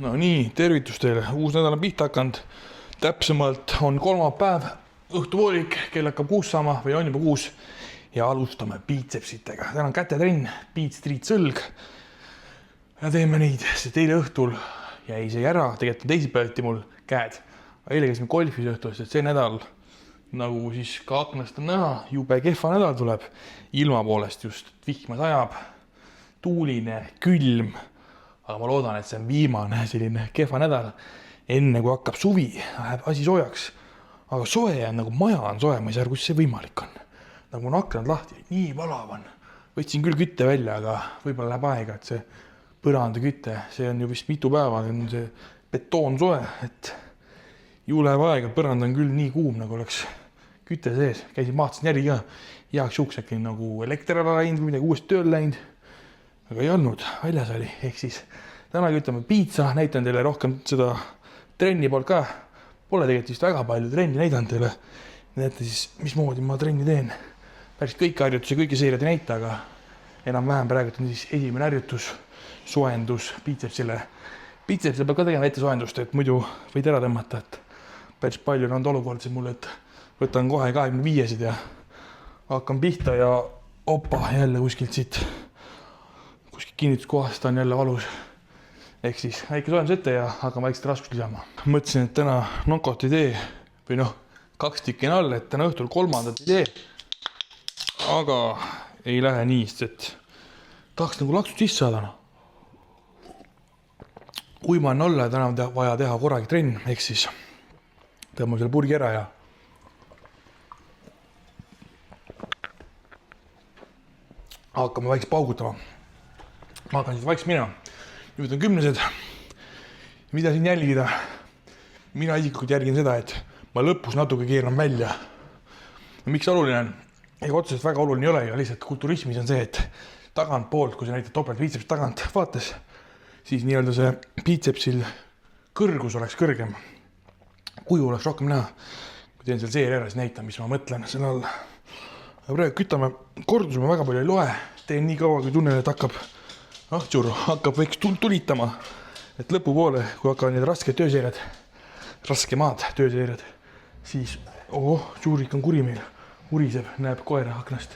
No nii, tervitus teile, uus nädal on pihta hakanud. Täpsemalt on kolmapäev, õhtupoolik, kell hakkab 6 saama või on juba 6 ja alustame biitsepsitega. Täna on kätetrenn, biits, triits, õlg ja teeme neid, sest eile õhtul jäi see ära, tegelikult teisipäeviti mul käed. Eile käisime golfis õhtul, sest see nädal, nagu siis ka aknast on näha, jube kehva nädal tuleb. Ilma poolest just vihma sajab, tuuline, külm. Aga ma loodan, et see on viimane selline kehva nädal, enne kui hakkab suvi, läheb asi soojaks. Aga soe on nagu maja on soe, ma ei saa aru, kus see võimalik on. Nagu on aknad lahti, nii valav on. Võtsin küll kütte välja, aga võib-olla läheb aega, et see põranda kütte, see on ju vist mitu päeva, see betoon soe, et ju läheb aega, põrand on küll nii kuum, nagu oleks kütte sees. Käisin vaatasin järgi ka, heaks juhuks äkki nagu elekter ära läinud või midagi uuesti tööl läinud. Aga ei olnud, väljas oli, ehk siis täna ütleme piitsa, näitan teile rohkem seda trenni poolt ka. Pole tegelikult vist väga palju trenni näidan teile. Näete siis, mismoodi ma trenni teen. Päris kõiki harjutusi, kõiki seeriad ei näita, aga enam-vähem praegu on siis esimene harjutus, soendus biitsepsile. Biitsepsile peab ka tegema ette soendust, et muidu võid ära tõmmata, et päris palju on olnud olukord mul, et võtan kohe 25-sid ja hakkan pihta ja opa, jälle kuskilt siit kinnituskohast on jälle valus. Ehk siis väike soojendus ette ja hakkame väikselt raskust lisama. Mõtlesin, et täna nokot ei tee või 2 tükki on all, et täna õhtul 3. ei tee. Aga ei lähe nii, sest tahaks nagu laksut sisse saada. Kui ma on olla ja täna on vaja teha korragi trenn, ehk siis tõmbame selle purgi ära ja hakkame väikselt paugutama. Ma hakkan siit vaikselt minema. Nüüd on 10-sed. Mida siin jälgida? Mina isiklikult järgin seda, et ma lõpus natuke keeran välja. Miks oluline on? Ega otseselt väga oluline ei ole ja lihtsalt kulturismis on see, et tagant poolt, kui sa näitad topelt biitseps tagant vaates, siis nii-öelda see biitsepsil kõrgus oleks kõrgem. Kuju oleks rohkem näha. Kui teen seal seeri ära, siis näitan, mis ma mõtlen selle all. Ja praegu kütame, kordusime väga palju ei loe. Teen nii kaua, kui tunnen, et hakkab võiks tulitama, et lõpupoole, kui hakkavad need rasked tööseered, raskemad tööseered, siis Juurik on kuri meil, uriseb, näeb koera aknast.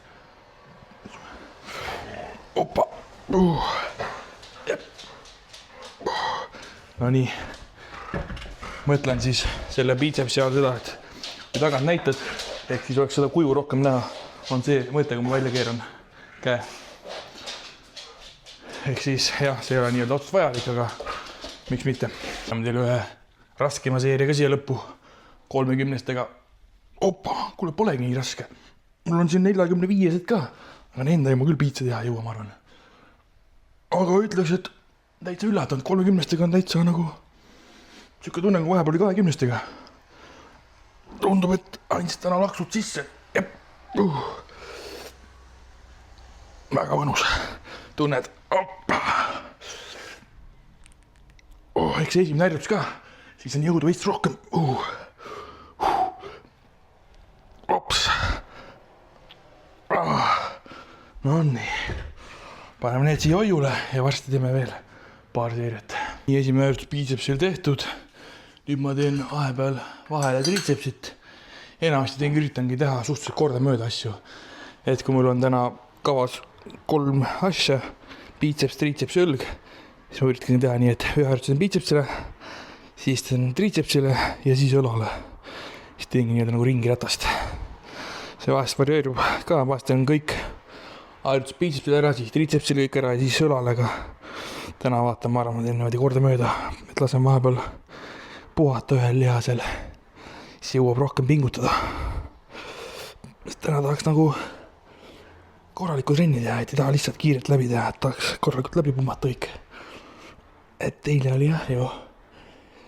Opa! No nii, mõtlen siis selle biitsepsi all seda, et kui tagant näitad, ehk siis oleks seda kuju rohkem näha, on see mõte, kui ma välja keeran käe. Ehk siis jah, see ei ole nii-öelda otsust vajalik, aga miks mitte. Saame teile ühe raskema seeria ka siia lõppu 30-stega. Opa, kuule, polegi nii raske. Mul on siin 45-sed ka, aga enda ei ma küll piitsa teha jõua, ma arvan. Aga ütleks, et täitsa üllatanud, 30-stega on täitsa nagu siuke tunne, kui vahepeal 20-stega. Tundub, et andsid täna laksud sisse. Väga mõnus. Tunned. Eks esimene harjutus ka, siis on jõudu veits rohkem. Ops. No nii. Paneme need siia hoiule ja varsti teeme veel paar seeriat. Nii esimene harjutus biitsepsil tehtud. Nüüd ma teen vahepeal vahele triitsepsit. Enamasti üritangi teha suhteliselt korda mööda asju. Et kui mul on täna kavas 3 asja, biitseps, triitseps, õlg, siis ma üritan teha nii, et ühe harjutusen biitsepsile, siis teen triitsepsile ja siis õlale. Siis teengi nii-öelda nagu ringiratast. See vahest varieerub ka, vahest on kõik harjutus biitsepsile ära, siis triitsepsile kõik ära ja siis õlale, aga täna vaatan, ma arvan, ma teen niimoodi korda mööda, et lasen vahepeal puhata ühel lihasel, siis jõuab rohkem pingutada. Täna tahaks nagu korralikku trenni teha, et ei taha lihtsalt kiirelt läbi teha, et tahaks korralikult läbi pummata kõik. Et eile oli jah ju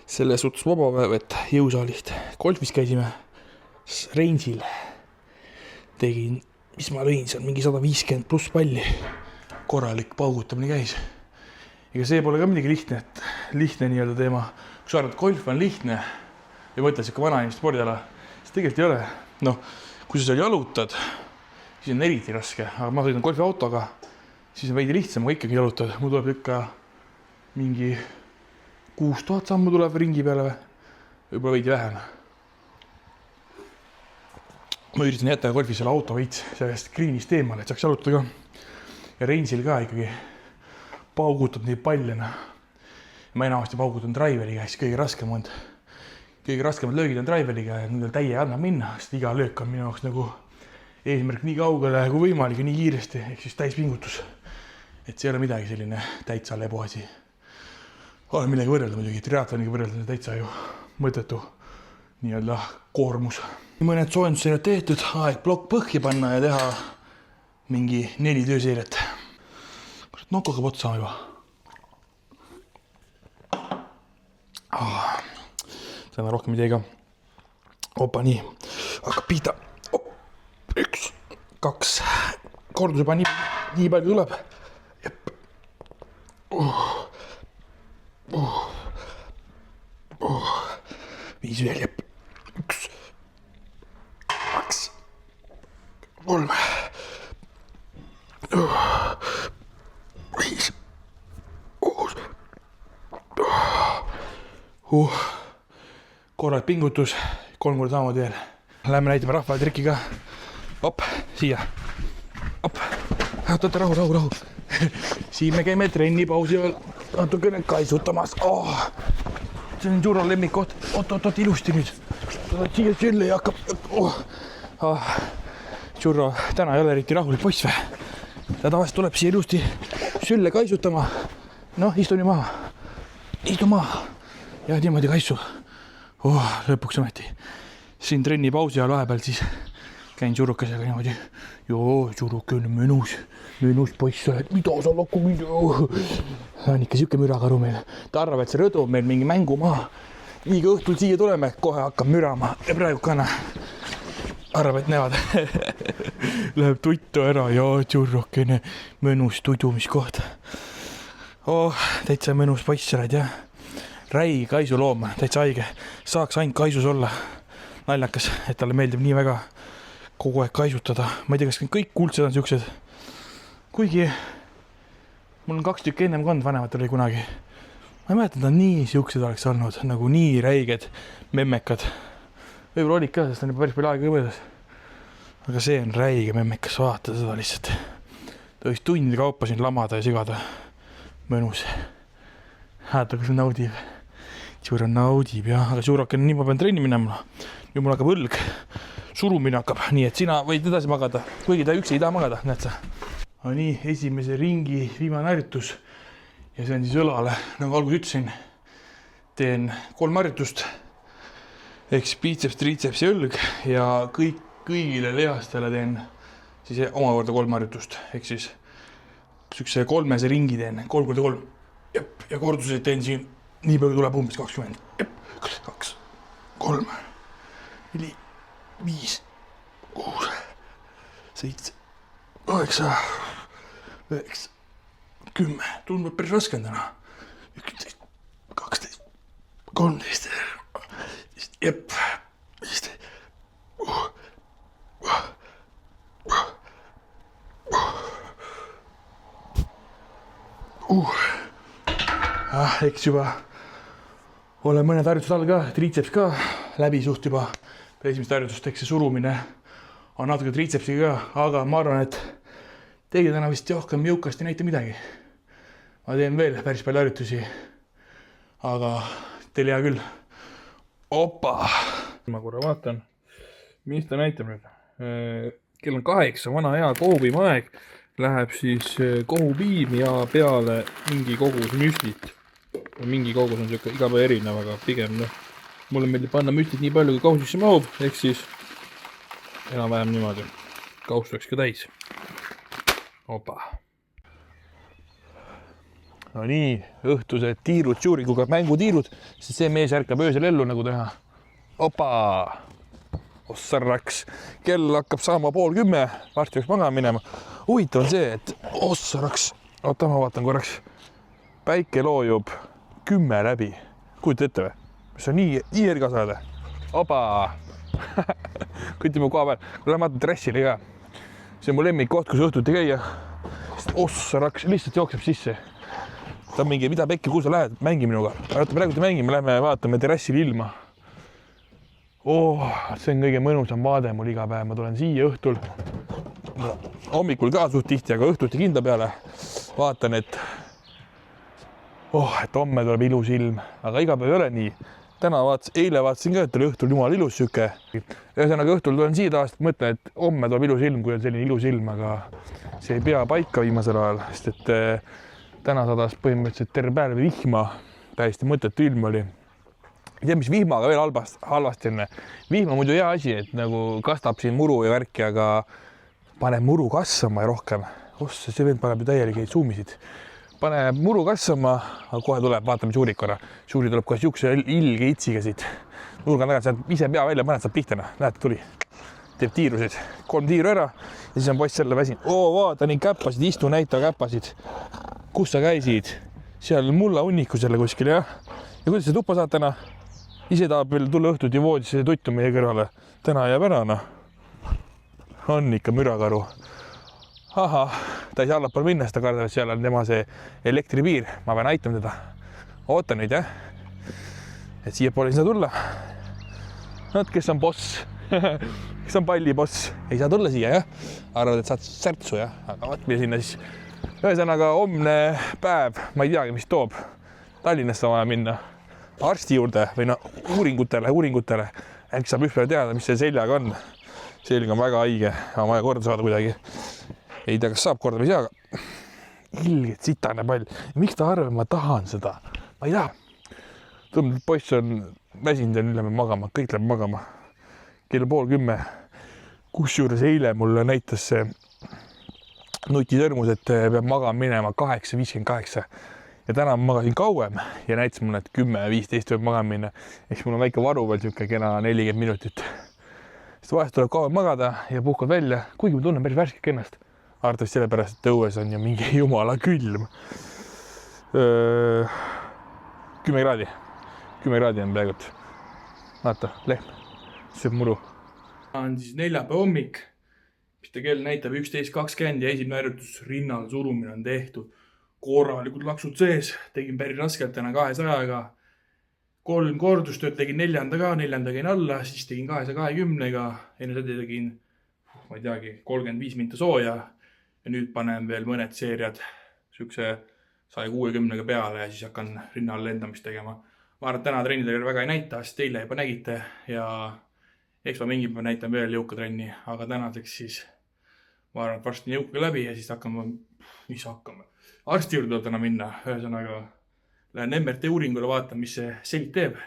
selles suhtes vabapäev, et jõusaalist golfis käisime Reinsil. Tegin, mis ma lõin, see on mingi 150 pluss palli. Korralik paugutamine käis. Ega see pole ka midagi lihtne, et lihtne nii-öelda teema. Kui sa arvad, et golf on lihtne ja mõtled siuke vanainimeste spordiala, siis tegelikult ei ole. Kui sa seal jalutad, siis on eriti raske, aga ma sõidan golfiautoga, siis on veidi lihtsam, kui ikkagi jalutad. Mul tuleb ikka mingi 6000 sammu tuleb ringi peale või? Võib-olla veidi vähem. Ma üritasin jätta golfi selle auto veits sellest greenist eemale, et saaks jalutada ka. Ja Reinsil ka ikkagi paugutab nii paljena. Ma enamasti paugutan driveriga, siis kõige raskemad löögid on driveriga ja nendel täie annab minna, sest iga löök on minu jaoks nagu eesmärk nii kaugele kui võimalik ja nii kiiresti, ehk siis täispingutus. Et see ei ole midagi selline täitsa leboasi. Olen millegi võrrelda muidugi, triatloniga võrrelda täitsa ju mõttetu nii-öelda koormus. Mõned soojendusseeriad tehtud, aeg plokk põhja panna ja teha mingi 4 tööseeriat. Kurat, nokk hakkab otsa juba. Täna rohkem ei tee ka. Opa, nii. Hakkab pihta. 1, 2. Kordus juba nii palju tuleb. Jep. 5 veel, jep. 1, 2, 3, 5, 6. Korralt pingutus, 3 korda samamoodi veel. Lähme näitame rahvale trikki ka. Op, siia. Op. Oota, rahu. Siin me käime trennipausi veel natukene kaisutamas. See on Juro lemmikkoht. Oot, ilusti nüüd. Siia sülle ja hakkab. Juro, täna ei ole eriti rahulik poiss või? Ta tavaliselt tuleb siia ilusti sülle kaisutama. Noh, istu nüüd maha. Istu maha. Ja niimoodi kaisu. Lõpuks ometi. Siin trenni pausi ajal vahepeal siis käin Jurukesega niimoodi. Joo, Juruke on mõnus poiss oled. Mida sa lakku mind? Ta on ikka siuke mürakaru meil. Ta arvab, et see rõdu on meil mingi mängumaa. Nii kui õhtul siia tuleme, kohe hakkab mürama. Ja praegu kana arvab, et näevad. Läheb tuttu ära. Joo, Jurukene mõnus tudumiskoht. Täitsa mõnus poiss oled, jah. Räi kaisu looma, täitsa haige. Saaks ainult kaisus olla. Naljakas, et talle meeldib nii väga kogu aeg kaisutada. Ma ei tea, kas kõik kuldsed on siuksed. Kuigi mul on 2 tükki ennem kond, vanemad oli kunagi. Ma ei mäleta, et nad nii siuksed oleks olnud, nagu nii räiged memmekad. Võib-olla olid ka, sest on juba päris palju aega mõeldes. Aga see on räige memmekas, vaata seda lihtsalt. Ta võiks tundide kaupa siin lamada ja sigada. Mõnus. Häälta, kus naudib. Juro naudib, jah. Aga Juroken, nii ma pean trenni minema. Nüüd mul hakkab õlg. Surumine hakkab, nii et sina võid edasi magada. Kuigi ta üksi ei taha magada, näed sa. Nii, esimese ringi viimane harjutus. Ja see on siis õlale. Nagu alguses ütlesin, teen 3 harjutust. Ehk biceps, triceps ja õlg. Ja kõigile lihastele teen siis omakorda 3 harjutust. Ehk siis sükse 3 ringi teen, 3 korda 3. Jep, ja korduseid teen siin nii palju tuleb umbes 20. Jep, 2, 3, 4, 5, 6, 7, 8, 9, 10. Tundub päris raske on täna. 11, 12, 13. Jep, 15. Eks juba olen mõned harjutused all ka, triceps ka läbi suht juba. Esimest harjutust eks see surumine on natuke tricepsiga ka, aga ma arvan, et teile täna vist rohkem jõukast ei näita midagi. Ma teen veel päris palju harjutusi, aga teil hea küll. Opa! Ma korra vaatan, mis ta näitab nüüd. Kell on 8, vana hea kohupiim aeg. Läheb siis kohupiim ja peale mingi kogus müslit. Mingi kogus on siuke iga päev erinev, aga pigem mulle meeldib panna müslit nii palju, kui kausisse mahub, ehk siis enam-vähem niimoodi. Kaus oleks ka täis. Opa. No nii, õhtused tiirud, Jurikuga mängutiirud, sest see mees ärkab öösel ellu nagu teha. Opa! Ossaraks. Kell hakkab saama 9:30, varsti peaks magama minema. Huvitav on see, et ossaraks. Oota, ma vaatan korraks. Päike loojub 10 läbi. Kujuta ette või? Mis on nii ergas oled? Opa! Kõtime koha peal. Kui lähen vaatan dressile ka. See on mu lemmik koht, kus õhtuti käia. Ossaraks. Lihtsalt jookseb sisse. ta on mingi, mida pekki, kuhu sa lähed, mängi minuga. Praegu te mängime, lähme vaatame terrassil ilma. See on kõige mõnusam vaade mul iga päev. Ma tulen siia õhtul, hommikul ka suht tihti, aga õhtuti kindla peale. Vaatan, et homme tuleb ilus ilm, aga iga päev ei ole nii. Eile vaatasin ka, et oli õhtul jumal ilus süke. Ühesõnaga õhtul tulen siia taas, mõtlen, et homme tuleb ilus ilm, kui on selline ilus ilm, aga see ei pea paika viimasel ajal, sest et täna sadas põhimõtteliselt terve päev vihma, täiesti mõttetu ilm oli. Ei tea, mis vihmaga veel halvasti enne. Vihma muidu hea asi, et nagu kastab siin muru ja värki, aga paneb muru kasvama ja rohkem. See vend paneb ju täieligeid suumisid. Paneb muru kasvama, aga kohe tuleb, vaatame Suuri korra. Suuri tuleb kohe siukse ilge itsiga siit. Nurgan tagant, saad ise pea välja, mõned saab pihtena. Näete, tuli. Teeb tiirusid. 3 tiiru ära ja siis on poiss selle väsin. Vaata, nii käppasid, istu, näita käppasid. Kus sa käisid? Seal mulla hunniku selle kuskil, jah? Ja kuidas see tuppa saad täna? Ise tahab veel tulla õhtuti voodisse tuttu meie kõrvale. Täna jääb ära, On ikka mürakaru. Ta ei saa allapool minna, seda kardavad, seal on tema see elektripiir. Ma pean aitama teda. Oota nüüd, jah? Et siia poole ei saa tulla. Kes on boss? Kes on palliboss? Ei saa tulla siia, jah? Arvad, et saad särtsu, jah? Aga võtme sinna siis. Ühesõnaga, homne päev, ma ei teagi, mis toob. Tallinnasse vaja minna arsti juurde või uuringutele. Äkki saab ükspäev teada, mis see seljaga on. Selg on väga haige, on vaja korda saada kuidagi. Ei tea, kas saab korda või ei saa, aga ilgelt sitane pall. Miks ta arvab, ma tahan seda? Ma ei taha. Tõmb, poiss on väsinud ja nüüd lähme magama, kõik läheb magama. Kell 9:30. Kusjuures eile mulle näitas see nutisõrmus, et peab magama minema 8:58. Ja täna ma magasin kauem ja näitas mulle, et 10:15 peab magama minna. Eks mul on väike varu veel siuke kena 40 minutit. Sest vahest tuleb kauem magada ja puhkad välja, kuigi ma tunnen päris värskik ennast. Arvatavasti sellepärast, et õues on ju mingi jumala külm. 10 kraadi. 10 kraadi on peaaegu. Vaata, lehm. Sööb muru. On siis neljapäeva hommik. Piste kell näitab 11:20 ja esimene harjutus rinnal surumine on tehtud. Korralikud laksud sees. Tegin päris raskelt täna 200-ga. 3 kordustööd tegin 4. ka, 4. käin alla, siis tegin 220-ga. Enne seda tegin, ma ei teagi, 35 minta sooja. Ja nüüd panen veel mõned seeriad sükse 160-ga peale ja siis hakkan rinnal lendamist tegema. Ma arvan, et täna trennidega väga ei näita, sest teile juba nägite ja eks ma mingi päev näitan veel jõukatrenni, aga tänaseks siis ma arvan, et varsti jõuka läbi ja siis hakkame, arsti juurde tuleb täna minna. Ühesõnaga, lähen MRT uuringule vaatan, mis see selg teeb.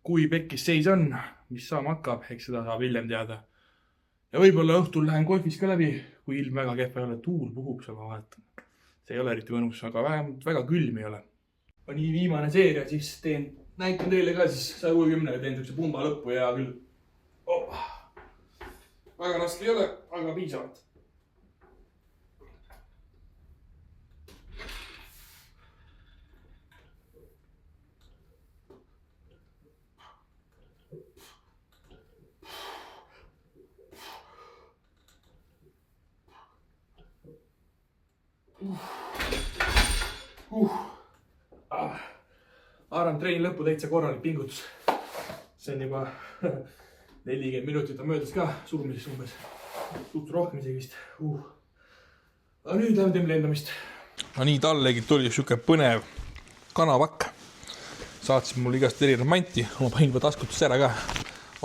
Kui pekkis seis on, mis saama hakkab, eks seda saab hiljem teada. Ja võib-olla õhtul lähen golfis ka läbi, kui ilm väga kehva ei ole, tuul puhub seal, ma vaatan. See ei ole eriti mõnus, aga väga külm ei ole. Nii viimane seeria, siis näitan teile ka siis 160-ga teen sellise pumba lõppu ja küll. Väga raske ei ole, aga piisavalt. Arvan, treeni lõppu täitsa korralik pingutus. See on juba 40 minutit on möödas ka surumisest umbes. Suht rohkem isegi vist. Aga nüüd lähen teeme lendamist. No nii, tallegid tuli üks põnev kanavakk. Saatsin mul igast erinev manti. Ma panin juba taskutusse ära ka.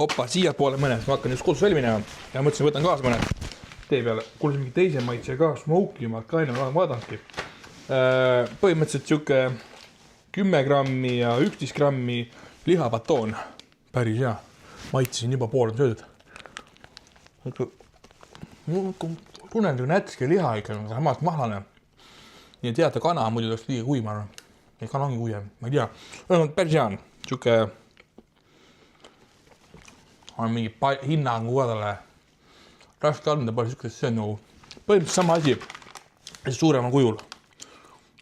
Opa, siia poole mõned. Ma hakkan just kodus välja minema. Ja mõtlesin, võtan kaasa mõned. Tee peale. Kuule mingi teise maitse ka. Smoky, ma ka enne vaadangi. Põhimõtteliselt siuke 10 grammi ja 11 grammi lihapatoon. Päris hea. Maitsesin juba pool on söödud. Tunnen kui nätske liha ikka, samas mahlane. Nii et teate, kana muidu oleks liiga kui, ma arvan. Ei, kana ongi kui, ma ei tea. Päris hea on. Siuke on mingi hinnangu ka talle. Raske anda palju siukest, see on nagu põhimõtteliselt sama asi. Ja suuremal kujul.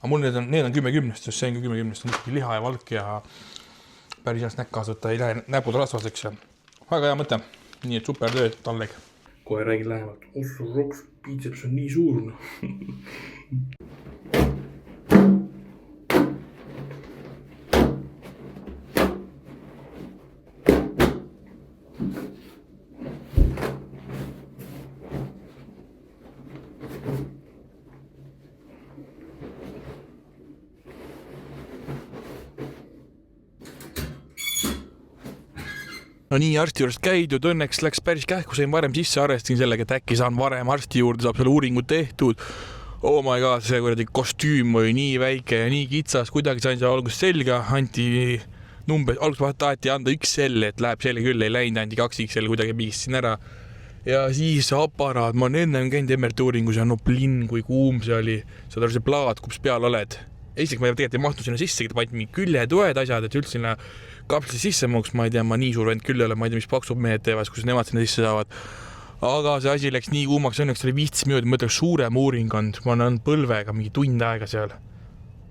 Aga mul need on 10-10, sest see on 10-10, on ikkagi liha ja valk ja päris hea snäkk kaasvõtta, ei lähe näpud rasvaseks. Väga hea mõte. Nii et super töö, talleg. Kohe räägin lähemalt. Ossur roks, biceps on nii suur. no nii arsti juurest käidud, õnneks läks päris kähku, sain varem sisse, arvestasin sellega, et äkki saan varem arsti juurde, saab selle uuringu tehtud. Oh my god, see kuradi kostüüm oli nii väike ja nii kitsas, kuidagi sain seal alguses selga, anti number, alguses taheti anda XL, et läheb selge küll, ei läinud, anti 2XL, kuidagi piistasin ära. Ja siis aparaat, ma olen enne käinud MRT-uuringus ja no plinn, kui kuum see oli, saad aru see plaat, kus peal oled. Esiteks ma tegelikult ei mahtu sinna sisse, vaid mingi küljetued asjad, et üldse sinna kapsli sisse muuks, ma ei tea, ma nii suur vend küll ei ole, ma ei tea, mis paksub mehed teevad, kus nemad sinna sisse saavad. Aga see asi läks nii kuumaks, õnneks oli 15 minutit, ma ütleks suurem uuring on, ma olen põlvega mingi tund aega seal.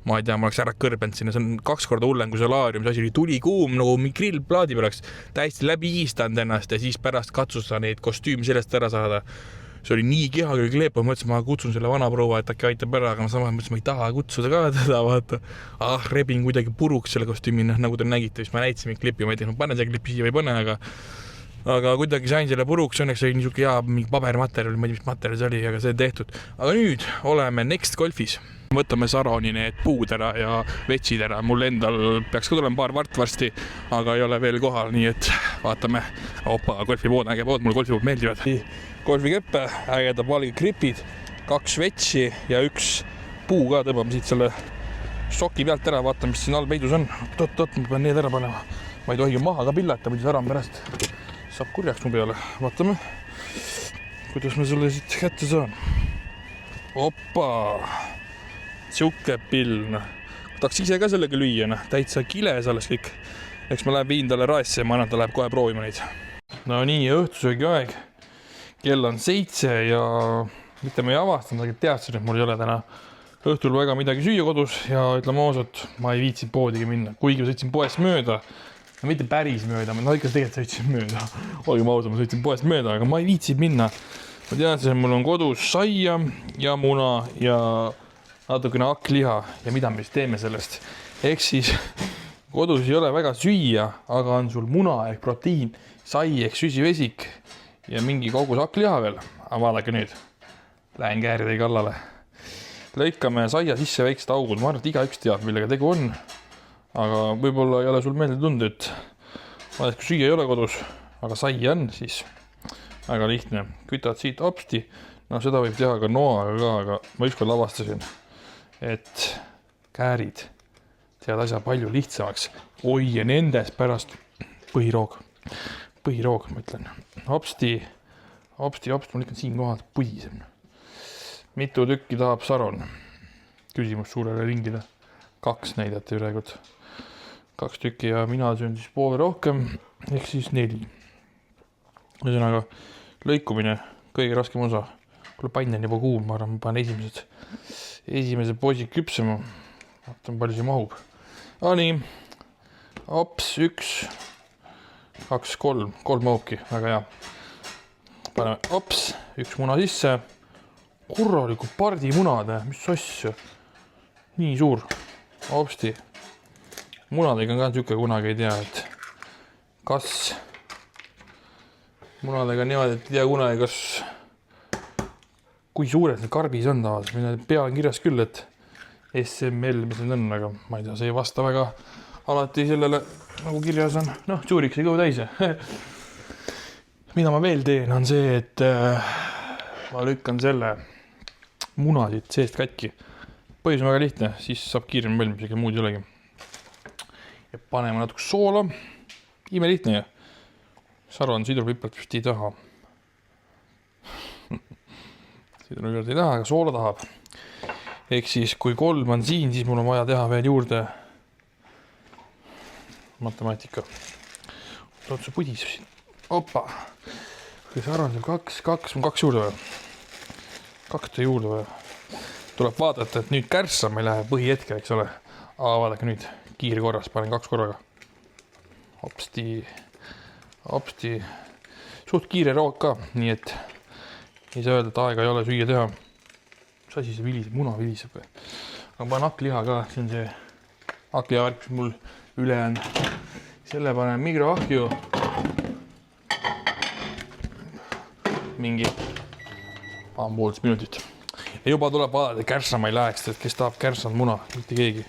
Ma ei tea, ma oleks ära kõrbend sinna, see on 2 korda hullem kui solaarium, see asi oli tuli kuum, nagu mingi grillplaadi peal oleks täiesti läbi iistanud ennast ja siis pärast katsusta neid kostüümi sellest ära saada. See oli nii keha küll kleepa, mõtlesin, ma kutsun selle vana proua, et äkki aitab ära, aga ma samas mõtlesin, ma ei taha kutsuda ka teda, vaata. Rebin kuidagi puruks selle kostüümi, nagu te nägite, siis ma näitasin mingi klipi, ma ei tea, ma panen see klipi siia või pane, aga kuidagi sain selle puruks, õnneks oli niisugune hea mingi pabermaterjal, ma ei tea, mis materjal see oli, aga see tehtud. Aga nüüd oleme Next Golfis. Võtame Saroni need puud ära ja vetsid ära. Mul endal peaks ka tulema paar vart varsti, aga ei ole veel kohal, nii et vaatame. Opa, golfipood, äge pood, mulle golfipood meeldivad. Golfikeppe, ägedab valge gripid, 2 vetsi ja 1 puu ka tõmbame siit selle soki pealt ära, vaatame, mis siin all peidus on. Tot, ma pean need ära panema. Ma ei tohi maha ka pillata, muidu Saram pärast saab kurjaks mu peale. Vaatame, kuidas ma selle siit kätte saan. Opa! Siuke pill, tahaks ise ka sellega lüüa, täitsa kiles alles kõik. Eks ma läheb viin talle raesse ja ma annan, ta läheb kohe proovima neid. No nii, õhtusöögi aeg. Kell on 7 ja mitte ma ei avastanud, aga teadsin, et mul ei ole täna õhtul väga midagi süüa kodus ja ütleme ausalt, ma ei viitsid poodigi minna. Kuigi ma sõitsin poest mööda, no mitte päris mööda, no ikka tegelikult sõitsin mööda. Olgi ma ausalt, ma sõitsin poest mööda, aga ma ei viitsid minna. Ma teadsin, et mul on kodus saia ja muna ja natukene hakkliha ja mida me siis teeme sellest. Ehk siis kodus ei ole väga süüa, aga on sul muna ehk proteiin, sai ehk süsivesik ja mingi kogus hakkliha veel. Aga vaadake nüüd, lähen kääride kallale. Lõikame saia sisse väiksed augud, ma arvan, et igaüks teab, millega tegu on. Aga võib-olla ei ole sul meelde tunda, et vaadake, kui süüa ei ole kodus, aga sai on, siis väga lihtne. Kütad siit hopsti, no seda võib teha ka noaga ka, aga ma ükskord avastasin, et käärid teevad asja palju lihtsamaks. Oi, ja nendes pärast põhiroog, ma ütlen. Hopsti, ma lükkan siin kohalt põhisem. Mitu tükki tahab Saron? Küsimus suurele ringile. 2 näidati ülekult. 2 tükki ja mina söön siis poole rohkem, ehk siis 4. Ühesõnaga, lõikumine, kõige raskem osa. Kuule, pann on juba kuum, ma arvan, ma panen esimese poisid küpsema. Vaatan, palju see mahub. Nii, hops, 1, 2, 3 mahubki, väga hea. Paneme hops, 1 muna sisse. Korralikud pardimunad, mis asja. Nii suur, hopsti. Munadega on ka niisugune, kunagi ei tea, et kas munadega niimoodi, et ei tea kunagi, kas kui suured need karbis on tavaliselt. Mine pea on kirjas küll, et SML, mis need on, aga ma ei tea, see ei vasta väga alati sellele, nagu kirjas on. Noh, suuriks ei kõhu täis. Mida ma veel teen, on see, et ma lükkan selle muna siit seest katki. Põhjus on väga lihtne, siis saab kiirem valmis, ega muud ei olegi. Ja paneme natuke soola. Ime lihtne ja Saron sidrupipelt vist ei taha. Sidrupipelt ei taha, aga soola tahab. Ehk siis, kui 3 on siin, siis mul on vaja teha veel juurde matemaatika. Otse pudis siin. Opa! Kui Saron seal 2 juurde vaja. 2 juurde vaja. Tuleb vaadata, et nüüd kärssa meil läheb põhihetkel, eks ole. Vaadake nüüd, kiirkorras, panen 2 korraga. Hopsti. Suht kiire roog ka, nii et ei saa öelda, et aega ei ole süüa teha. Mis asi see viliseb? Muna viliseb. Aga panen hakkliha ka, see on see hakkliha värk, mis mul üle on. Selle panen mikroahju. Mingi 1,5 minutit. Ja juba tuleb vaadata, kärssa ma ei läheks, et kes tahab kärssanud muna, mitte keegi.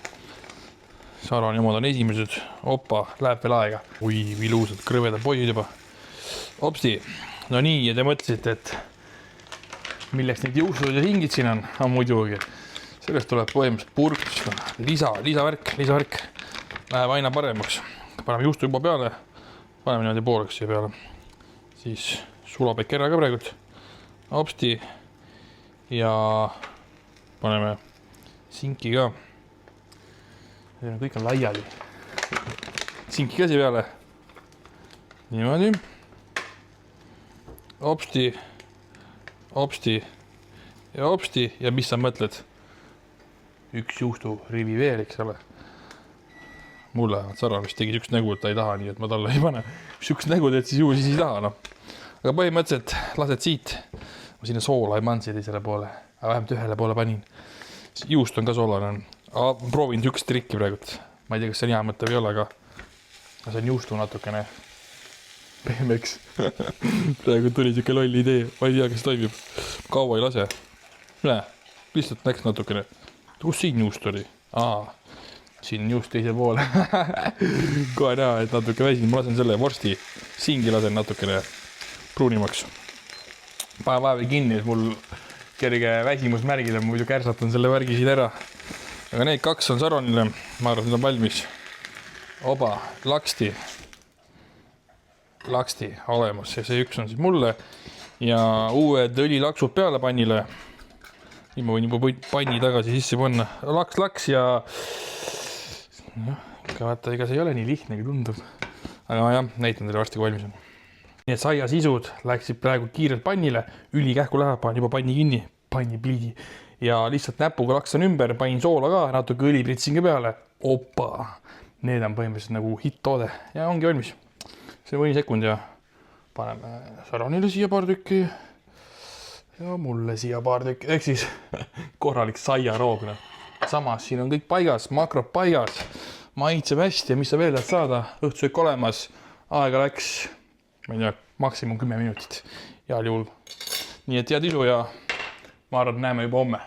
Sarani omad on esimesed. Opa, läheb veel aega. Ui, ilusad krõvedad poisid juba. Hopsti. No nii, ja te mõtlesite, et milleks neid juustud ja hingid siin on? Muidugi. Sellest tuleb põhimõtteliselt purk. Lisavärk. Läheb aina paremaks. Paneme juustu juba peale. Paneme niimoodi pooleks siia peale. Siis sulab äkki ära ka praegult. Hopsti. Ja paneme sinki ka. Kõik on laiali. Sinki käsi peale. Niimoodi. Hopsti. Ja hopsti. Ja mis sa mõtled? Üks juustu rivi veel, eks ole. Mulle Saran vist tegi sükst nägu, et ta ei taha, nii et ma talle ei pane. Sükst nägu teed, siis juhu siis ei taha. No. Aga põhimõtteliselt lased siit. Ma sinna soola ei mansi teisele poole. Aga vähemalt ühele poole panin. Juust on ka soolane. Proovin sükst trikki praegult. Ma ei tea, kas see on hea mõte või ole, aga see on juustu natukene pehmeks. Praegu tuli siuke lolli idee. Ma ei tea, kas toimib. Kaua ei lase. Lihtsalt näks natukene. Kus siin juust oli? Siin on juust teise poole. Kohe näha, et natuke väsin. Ma lasen selle vorsti. Siingi lasen natukene pruunimaks. Päevi kinni, et mul kerge väsimusmärgile. Ma muidu kärsatan selle värgi siin ära. Aga need kaks on Saronile. Ma arvan, et need on valmis. Oba, laksti olemas. Ja see üks on siis mulle. Ja uued õlilaksud peale pannile. Nii ma võin juba panni tagasi sisse panna. Laks ja... vaata, ega see ei ole nii lihtne, kui tundub. Aga jah, näitan teile varsti, kui valmis on. Nii et saia sisud läksid praegu kiirelt pannile. Ülikähku läheb, panen juba panni kinni. Panni pliidi. Ja lihtsalt näpuga laksan ümber, panin soola ka, natuke õli pritsin ka peale. Opa! Need on põhimõtteliselt nagu hitt-toode. Ja ongi valmis. See mõni sekund ja paneme Saranile siia paar tükki. Ja mulle siia paar tükki. Ehk siis korralik saiaroog. Samas, siin on kõik paigas, makrod paigas. Maitseb hästi ja mis sa veel tahad saada? Õhtusöök olemas. Aega läks, ma ei tea, maksimum 10 minutit. Heal juhul. Nii et head isu ja ma arvan, näeme juba homme.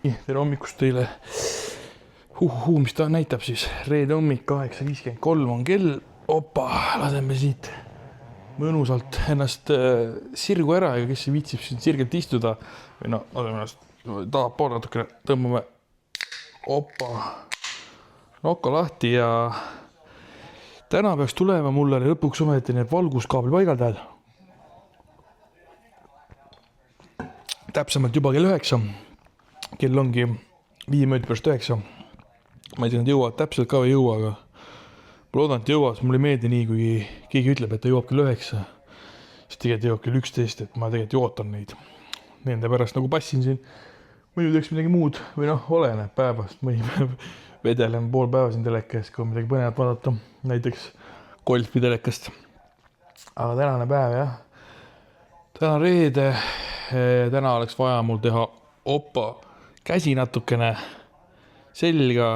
Tere hommikust teile. Mis ta näitab siis? Reede hommik 8.53 on kell. Opa, laseme siit mõnusalt ennast sirgu ära ja kes viitsib siin sirgelt istuda. Või no, laseme ennast tahab pool natukene. Tõmbame. Opa. Nokka lahti ja täna peaks tulema mulle lõpuks ometi need valguskaabli paigaldajad. Täpsemalt juba kell 9. Kell ongi 5 minutit pärast 9. Ma ei tea, nad jõuavad täpselt ka või jõua, aga ma loodan, et jõuab. Mulle ei meeldi nii, kui keegi ütleb, et ta jõuab kell 9. Siis tegelikult jõuab kell 11, et ma tegelikult ootan neid. Nende pärast nagu passin siin. Mõni teeks midagi muud või noh, oleneb päevast. Mõni päev vedelen pool päeva siin telekast, kui on midagi põnevat vaadata. Näiteks golfi telekast. Aga tänane päev, jah. Täna reede. Täna oleks vaja mul teha käsi natukene, selga,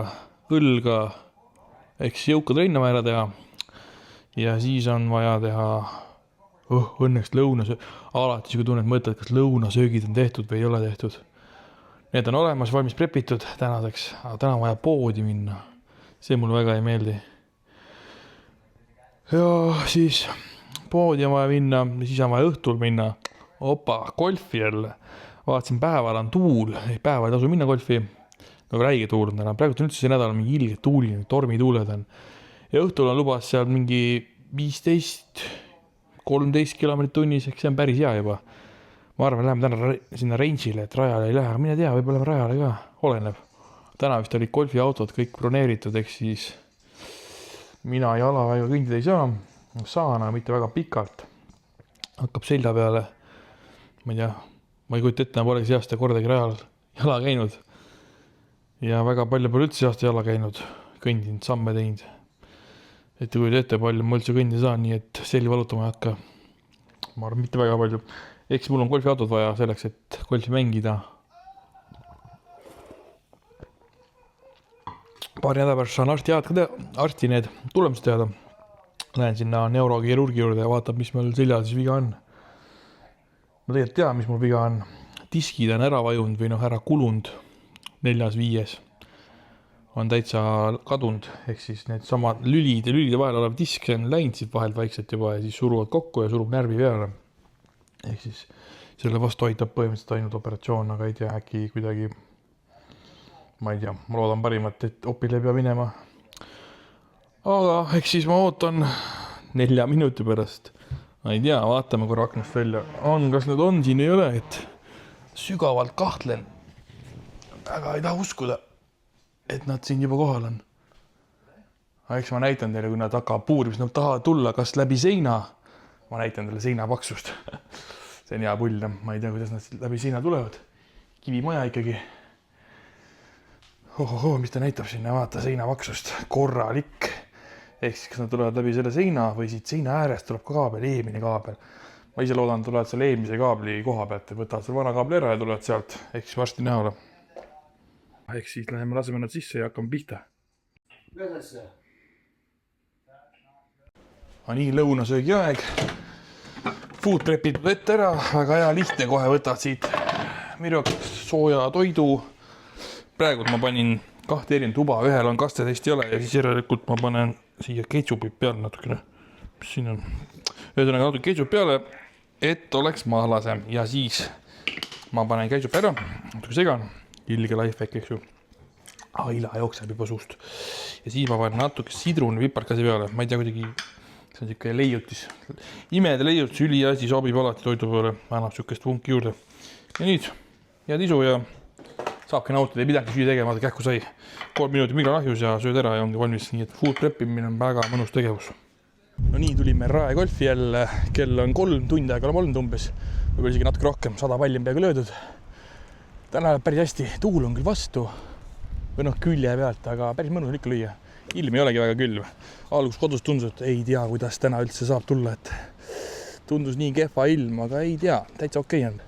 õlga, eks jõukatrenn vaja teha. Ja siis on vaja teha õnneks lõunasöögid. Alati kui tunned mõtled, kas lõunasöögid on tehtud või ei ole tehtud. Need on olemas, valmis prepitud tänaseks, aga täna on vaja poodi minna. See mulle väga ei meeldi. Ja siis poodi on vaja minna, siis on vaja õhtul minna. Golfi jälle. Vaatasin, päeval on tuul, päeva ei tasu minna golfi. Nagu räige tuul on täna. Praegu on üldse see nädal mingi ilged tuuli, tormituuled on. Ja õhtul on lubas seal mingi 15-13 kilomeetrit tunnis, eks see on päris hea juba. Ma arvan, läheme täna sinna range'ile, et rajale ei lähe. Mine tea, võib-olla rajale ka. Oleneb. Täna vist olid golfiautod kõik broneeritud, ehk siis mina jalaväega kõndida ei saa. Saan, aga mitte väga pikalt. Hakkab selja peale. Ma ei tea, ma ei kujuta ette, ma polegi see aasta kordagi rajal jala käinud. Ja väga palju pole üldse aasta jala käinud. Kõndinud, samme teinud. Et kujuta ette, palju ma üldse kõndida saan, nii et selja valutama ei hakka. Ma arvan, mitte väga palju. Eks mul on golfiautod vaja selleks, et golfi mängida. Paari nädala pärast saan arsti need tulemused teada. Lähen sinna neurokirurgi juurde ja vaatab, mis meil selja siis viga on. Ma tegelikult tean, mis mul viga on. Diskid on ära vajunud või ära kulunud 4-5. on täitsa kadunud, ehk siis need samad lülide vahel olev disk on läinud siit vahelt vaikselt juba ja siis suruvad kokku ja surub närvi peale. Ehk siis selle vastu aitab põhimõtteliselt ainult operatsioon, aga ei tea, äkki kuidagi, ma ei tea, ma loodan parimat, et opile ei pea minema. Aga ehk siis ma ootan 4 minuti pärast. Ma ei tea, vaatame korra aknast välja. Kas need on, siin ei ole, et sügavalt kahtlen. Väga ei taha uskuda, et nad siin juba kohal on. Aga eks ma näitan teile, kui nad hakkavad puurimis, nad tahavad tulla kas läbi seina. Ma näitan teile seina paksust. See on hea pull, ma ei tea, kuidas nad läbi seina tulevad. Kivimaja ikkagi. Mis ta näitab sinna, vaata seina paksust. Korralik. Ehk siis, kas nad tulevad läbi selle seina või siit seina äärest tuleb ka kaabel, eelmine kaabel. Ma ise loodan, tulevad selle eelmise kaabli koha pealt, võtavad selle vana kaabli ära ja tulevad sealt. Ehk siis varsti näha ole. Ehk siis läheme laseme nad sisse ja hakkame pihta. Nii, lõunasöögi aeg. Food prepid ette ära, väga hea lihtne, kohe võtad siit mirjaks sooja toidu. Praegu ma panin 2 erinevat tuba, ühel on kaste, teist ei ole ja siis järelikult ma panen siia ketšupit peale natukene. Mis siin on? Ühesõnaga natuke ketšup peale, et oleks mahlasem ja siis ma panen ketšup ära, natuke segan, ilge lifehack, eks ju. Ila jookseb juba suust. Ja siis ma panen natuke sidruni piparkasi peale, ma ei tea kuidagi, see on siuke leiutis. Imede leiutis, üli asi sobib alati toidu peale, annab siukest vunki juurde. Ja nüüd, head isu ja saabki nautida, ei pidagi süüa tegema, kähku sai 3 minutit mikrolahjus ja sööd ära ja ongi valmis, nii et food preppimine on väga mõnus tegevus. No nii, tulime raegolfi jälle, kell on 3 tundi aega oleme olnud umbes, võib-olla isegi natuke rohkem, 100 palli on peaaegu löödud. Täna läheb päris hästi, tuul on küll vastu või külje pealt, aga päris mõnus on ikka lüüa. Ilm ei olegi väga külm. Algus kodus tundus, et ei tea, kuidas täna üldse saab tulla, et tundus nii kehva ilm, aga ei tea, täitsa okei on.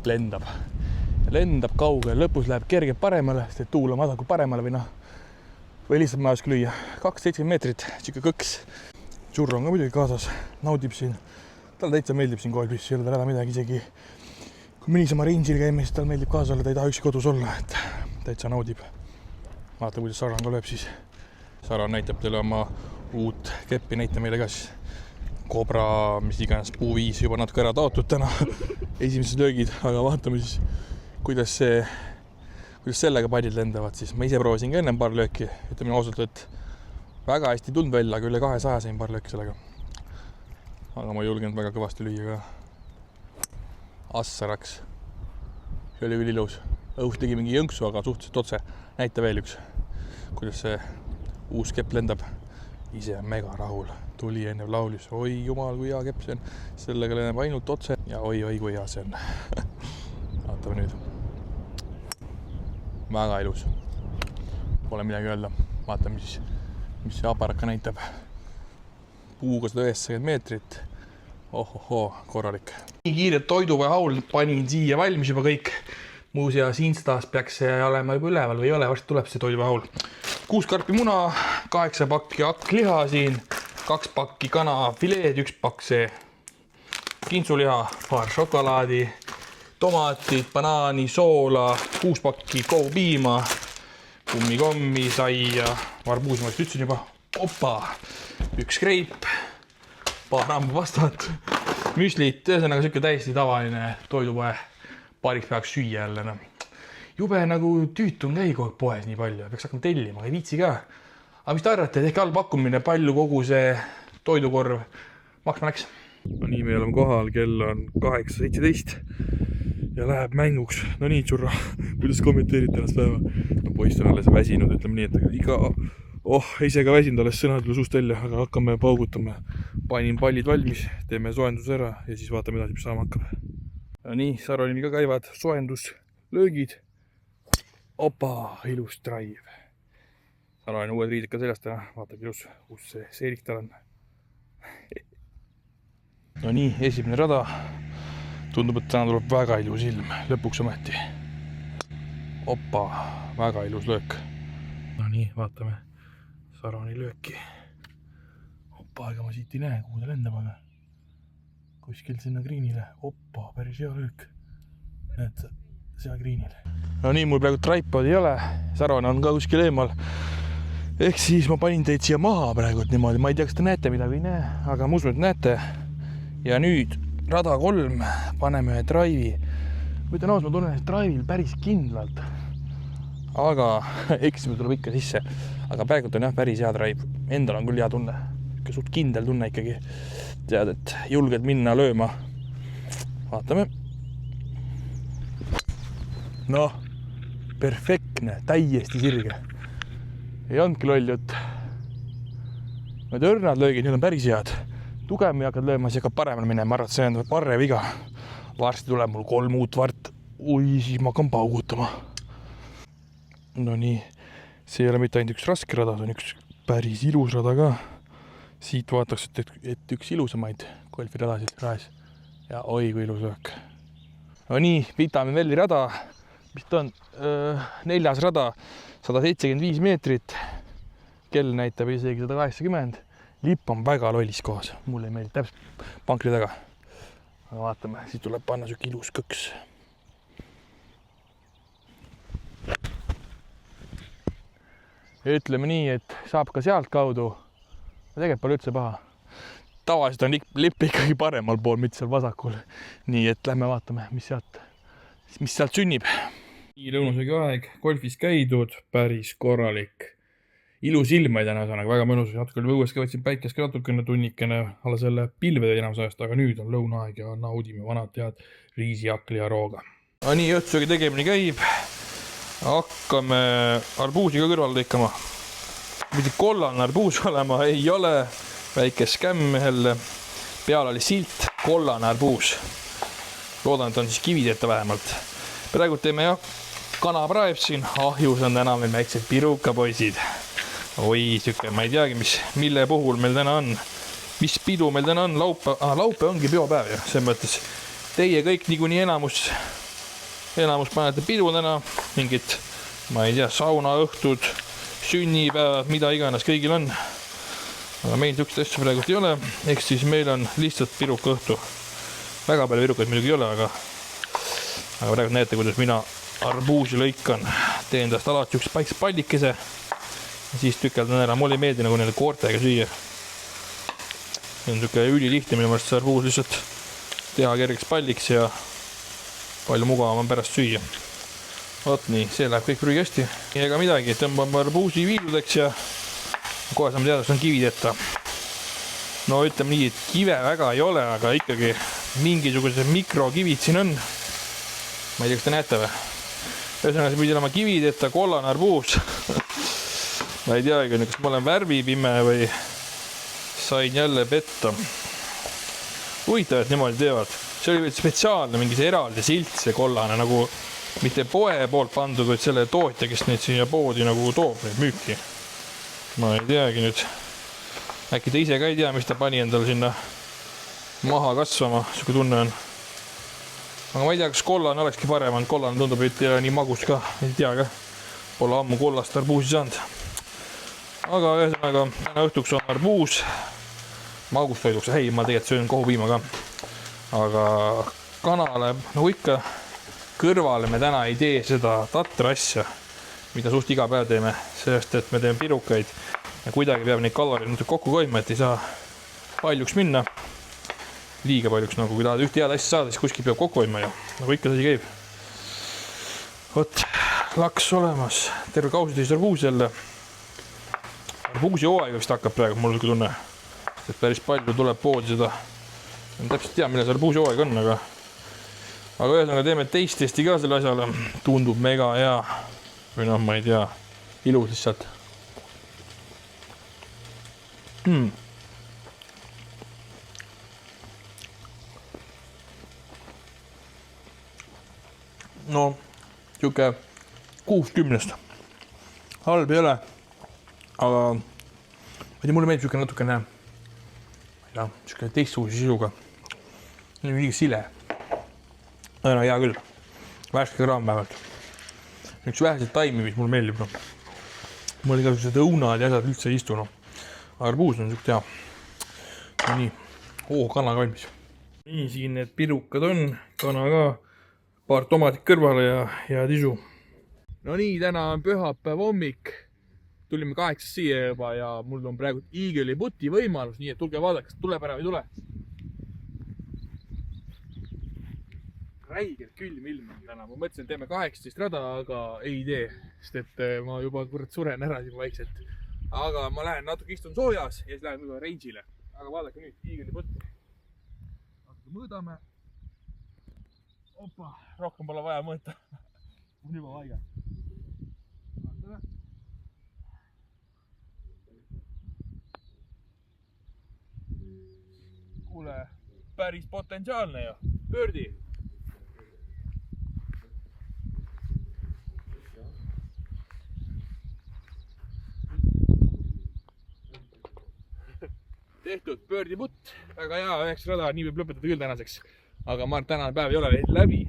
Lendab kaugele, lõpus läheb kergelt paremale, sest tuul on vaadaku paremale või lihtsalt ma oska lüüa. 270 meetrit, siuke kõks. Jurro on ka muidugi kaasas, naudib siin. Tal täitsa meeldib siin golfis, ei ole tal ära midagi isegi. Kui mõnisama range'il käime, siis tal meeldib kaasa olla, ta ei taha üksi kodus olla, et täitsa naudib. Vaata, kuidas Saran ka lööb siis. Saran näitab teile oma uut keppi, näita meile ka siis. Cobra, mis iganes puuviis juba natuke ära taotud täna. Esimesed löögid, aga vaatame siis, kuidas sellega pallid lendavad siis. Ma ise proovisin ka enne paar lööki. Ütleme ausalt, et väga hästi tund välja, aga üle 200 sain paar lööki sellega. Aga ma ei julgenud väga kõvasti lüüa ka. Assaraks. See oli küll ilus. Õhus tegi mingi jõnksu, aga suhteliselt otse. Näita veel üks, kuidas see uus kepp lendab. Ise on mega rahul. Tuli enne laulis, oi jumal, kui hea kepp see on. Sellega lennab ainult otse ja oi, kui hea see on. Vaatame nüüd. Väga ilus. Pole midagi öelda. Vaatame siis, mis see aparaka näitab. Puuga 190 meetrit. Korralik. Nii kiiret toidu või haul panin siia valmis juba kõik. Muuseas, Instas peaks see olema juba üleval või ei ole, varsti tuleb see toidu või haul. 6 karpi muna, 8 pakki hakkliha siin, 2 pakki kanafileed, 1 pakk see kintsuliha, paar šokolaadi, tomatid, banaani, soola, 6 pakki koopiima, kummikommi, saia, varbuusi ma ütlesin juba, 1 kreip, paar hambapastat, müslit, ühesõnaga siuke täiesti tavaline toidupoe, paariks peaks süüa jälle. Jube nagu tüütun käi kogu poes nii palju, peaks hakkama tellima, ei viitsi ka. Aga mis te arvate, et ehk allpakkumine, palju kogu see toidukorv maksma läks? No nii, me oleme kohal, kell on 8:17 ja läheb mänguks. No nii, Tšurro, kuidas kommenteerid tänast päeva? No poist on alles väsinud, ütleme nii, et ise ka väsinud, alles sõnad üle suust välja, aga hakkame paugutama. Panin pallid valmis, teeme soojenduse ära ja siis vaatame edasi, mis saama hakkab. No nii, Saronil ka käivad soojendus, löögid. Ilus drive. Saron uued riided ka seljast täna, vaatab ilus, kus see seerik tal on. No nii, esimene rada. Tundub, et täna tuleb väga ilus ilm, lõpuks ometi. Väga ilus löök. No nii, vaatame Saroni lööki. Ega ma siit ei näe, kuhu ta lendab, aga kuskil sinna greenile. Päris hea löök. Näed, seal greenil. No nii, mul praegu tripodi ei ole, Sarvan on ka kuskil eemal. Ehk siis ma panin teid siia maha praegu niimoodi, ma ei tea, kas te näete midagi või ei näe, aga ma usun, et näete. Ja nüüd rada 3, paneme ühe drive'i. Võtan aus, ma tunnen drive'il päris kindlalt. Aga eksime tuleb ikka sisse. Aga praegu on jah päris hea drive. Endal on küll hea tunne. Suht kindel tunne ikkagi. Tead, et julged minna lööma. Vaatame. Noh, perfektne, täiesti sirge. Ei andki loll jutt. Need õrnad löögid, need on päris head. Tugevamini hakkad lööma, siis hakkab paremini minema. Ma arvan, et see on parre viga. Varsti tuleb mul 3 uut vart. Oi, siis ma hakkan paugutama. No nii, see ei ole mitte ainult üks raske rada, see on üks päris ilus rada ka. Siit vaataks, et üks ilusamaid golfiradasid raes. Ja oi, kui ilus löök. No nii, Vitamin Velli rada. Mis ta on? 4. rada, 175 meetrit. Kell näitab isegi 180. Lipp on väga lollis kohas. Mulle ei meeldi täpselt pankri taga. Aga vaatame, siit tuleb panna süke ilus kõks. Ütleme nii, et saab ka sealt kaudu. Tegelikult pole üldse paha. Tavaliselt on lipp ikkagi paremal pool, mitte seal vasakul. Nii, et lähme vaatame, mis sealt sünnib. Lõunasöögi aeg, golfis käidud, päris korralik. Ilus ilm ei täna saanud, väga mõnus. Natuke oli õues, võtsin päikest ka natukene tunnikene alla selle pilvede enamsajast, aga nüüd on lõunaaeg ja naudime vanad tead riisiakli ja rooga. No nii, õhtusöögi tegemine käib. Hakkame arbuusi ka kõrval lõikama. Pidi kollane arbuus olema, ei ole. Väike skämm jälle. Peal oli silt, kollane arbuus. Loodan, et on siis kivideta vähemalt. Praegu teeme jah kanapraeb siin. Ahjus on täna meil väiksed pirukapoisid. Oi, süke, ma ei teagi, mille puhul meil täna on. Mis pidu meil täna on? Laupe ongi peopäev ju. Selles mõttes teie kõik niikuinii enamus panete pidu täna. Mingid, ma ei tea, saunaõhtud, sünnipäevad, mida iganes kõigil on. Aga meil tüksed asju praegu ei ole. Ehk siis meil on lihtsalt piruka õhtu. Väga palju pirukaid muidugi ei ole, aga praegu näete, kuidas mina arbuusi lõikan. Teen tast alati üks paikse pallikese. Ja siis tükeldan ära. Mulle ei meeldi nagu neile koortega süüa. See on niisugune ülilihtne minu meelest see arbuus lihtsalt teha kergeks palliks ja palju mugavam on pärast süüa. Vot nii, see läheb kõik prügesti. Ega midagi, tõmbame arbuusi viiludeks ja kohe saame teada, see on kivideta. No ütleme nii, et kive väga ei ole, aga ikkagi mingisugused mikrokivid siin on. Ma ei tea, kas te näete või? Ühesõnaga, see pidi olema kivideta kollane arbuus. Ma ei teagi, kas ma olen värvipime või sain jälle petta. Huvitav, et niimoodi teevad. See oli spetsiaalne, mingi see eraldi silt, see kollane, nagu mitte poe poolt pandud, vaid selle tootja, kes neid siia poodi nagu toob neid müüki. Ma ei teagi nüüd. Äkki ta ise ka ei tea, mis ta pani endale sinna maha kasvama, siuke tunne on. Aga ma ei tea, kas kollane olekski parem, kollane tundub, et ei ole nii magus ka, ei tea ka. Pole ammu kollast arbuusi saanud. Aga ühesõnaga, täna õhtuks on arbuus. Magustoiduks, hei, ma tegelikult söön kohupiima ka. Aga kanale, nagu ikka, kõrvale me täna ei tee seda tatra asja, mida suht iga päev teeme, sest et me teeme pirukaid ja kuidagi peab neid kaloreid natuke kokku koima, et ei saa paljuks minna. Liiga paljuks, nagu kui tahad ühte head asja saada, siis kuskil peab kokku hoidma ju. Nagu ikka see käib. Vot, laks olemas. Terve kausitäis arbuus jälle. Arbuusi hooaega vist hakkab praegu, mul on tunne. Et päris palju tuleb poodi seda. Ma täpselt tea, mille see arbuusi hooaeg on, aga ühesõnaga teeme testi ka selle asjale. Tundub mega hea. Või noh, ma ei tea. Ilus lihtsalt. No, siuke 6-10. Halb ei ole. Aga mulle meeldib siuke natukene siuke teistsuguse sisuga. Nii sile. No hea küll. Värske kraam vähemalt. Üks väheseid taimi, mis mulle meeldib. No. Mul oli ka sellised õunad ja asjad üldse ei istu. No. Arbuus on siuke hea. Nii. Kana valmis. Nii, siin need pirukad on. Kana ka. paar tomatit kõrvale ja tisu. No nii, täna on pühapäev hommik. Tulime 8 siia juba ja mul on praegu iigeliputi võimalus, nii et tulge vaadake, kas tuleb ära või ei tule. Räigelt külm ilm on täna. Ma mõtlesin, et teeme 18 rada, aga ei tee, sest et ma juba suren ära siin vaikselt. Aga ma lähen natuke istun soojas ja siis lähen võib-olla range'ile. Aga vaadake nüüd, iigeliputti. Natuke mõõdame. Opa, rohkem pole vaja mõõta. On juba vaige. Kuule, päris potentsiaalne ju. Pöördi. Tehtud pöördiputt. Väga hea, 9 rada, nii võib lõpetada küll tänaseks. Aga ma arvan, tänane päev ei ole veel läbi.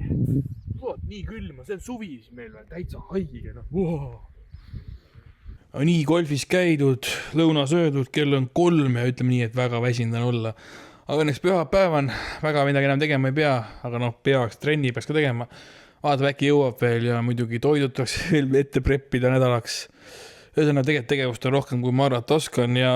Nii külm, see on suvi meil veel, täitsa haige. No, nii golfis käidud, lõuna söödud, kell on 3 ja ütleme nii, et väga väsinud on olla. Aga õnneks pühapäev on, väga midagi enam tegema ei pea, aga peaks, trenni peaks ka tegema. Vaatame, äkki jõuab veel ja muidugi toidud tuleks veel ette preppida nädalaks. Ühesõnaga tegelikult tegevust on rohkem, kui ma arvata oskan ja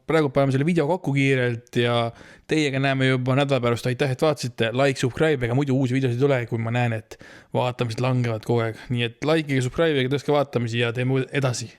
praegu paneme selle video kokku kiirelt ja teiega näeme juba nädala pärast. Aitäh, et vaatasite, like, subscribe, ega muidu uusi videosid ei tule, kui ma näen, et vaatamised langevad kogu aeg. Nii et like ja subscribe ja tõstke vaatamisi ja teeme edasi.